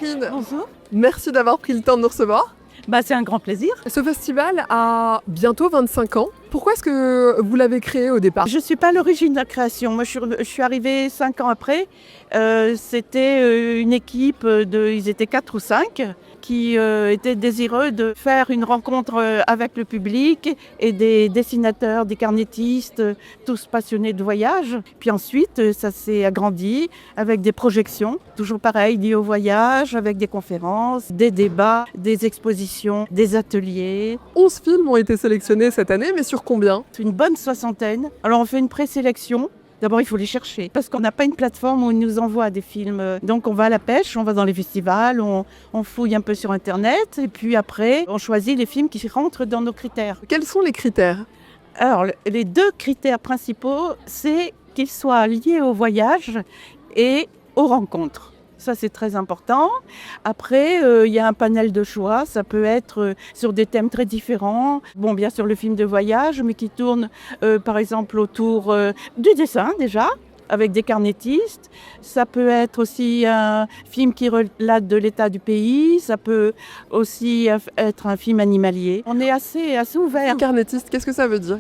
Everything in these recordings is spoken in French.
Catherine, Bonjour. merci d'avoir pris le temps de nous recevoir. C'est un grand plaisir. Ce festival a bientôt 25 ans. Pourquoi est-ce que vous l'avez créé au départ? Je ne suis pas à l'origine de la création. Moi, je suis arrivée 5 ans après. C'était une équipe ils étaient 4 ou 5 qui étaient désireux de faire une rencontre avec le public et des dessinateurs, des carnétistes, tous passionnés de voyage. Puis ensuite, ça s'est agrandi avec des projections, toujours pareil, liées au voyage, avec des conférences, des débats, des expositions, des ateliers. 11 films ont été sélectionnés cette année, mais sur combien? Une bonne soixantaine. Alors on fait une présélection. D'abord, il faut les chercher parce qu'on n'a pas une plateforme où ils nous envoient des films. Donc, on va à la pêche, on va dans les festivals, on fouille un peu sur Internet et puis après, on choisit les films qui rentrent dans nos critères. Quels sont les critères? Alors, les 2 critères principaux, c'est qu'ils soient liés au voyage et aux rencontres. Ça, c'est très important. Après, il y a un panel de choix. Ça peut être sur des thèmes très différents. Bon, bien sûr, le film de voyage, mais qui tourne, par exemple, autour du dessin, déjà, avec des carnétistes. Ça peut être aussi un film qui relate de l'état du pays. Ça peut aussi être un film animalier. On est assez ouvert. Carnétiste, qu'est-ce que ça veut dire?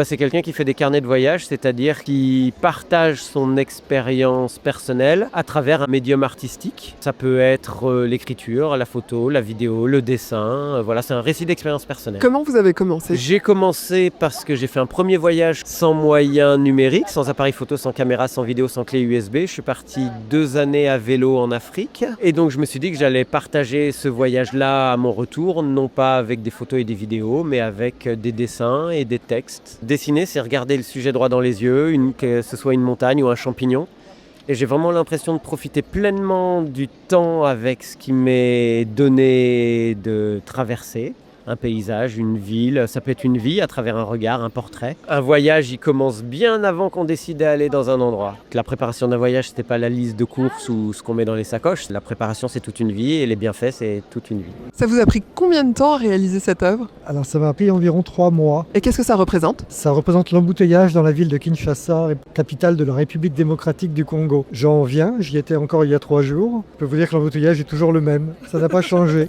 C'est quelqu'un qui fait des carnets de voyage, c'est-à-dire qui partage son expérience personnelle à travers un médium artistique. Ça peut être l'écriture, la photo, la vidéo, le dessin. Voilà, c'est un récit d'expérience personnelle. Comment vous avez commencé? J'ai commencé parce que j'ai fait un premier voyage sans moyens numériques, sans appareil photo, sans caméra, sans vidéo, sans clé USB. Je suis parti 2 années à vélo en Afrique. Et donc je me suis dit que j'allais partager ce voyage-là à mon retour, non pas avec des photos et des vidéos, mais avec des dessins et des textes. Dessiner, c'est regarder le sujet droit dans les yeux, que ce soit une montagne ou un champignon. Et j'ai vraiment l'impression de profiter pleinement du temps avec ce qui m'est donné de traverser. Un paysage, une ville, ça peut être une vie à travers un regard, un portrait. Un voyage, il commence bien avant qu'on décide d'aller dans un endroit. La préparation d'un voyage, c'était pas la liste de courses ou ce qu'on met dans les sacoches. La préparation, c'est toute une vie et les bienfaits, c'est toute une vie. Ça vous a pris combien de temps à réaliser cette œuvre? Alors ça m'a pris environ 3 mois. Et qu'est-ce que ça représente? Ça représente l'embouteillage dans la ville de Kinshasa, capitale de la République démocratique du Congo. J'en viens, j'y étais encore il y a 3 jours. Je peux vous dire que l'embouteillage est toujours le même, ça n'a pas changé.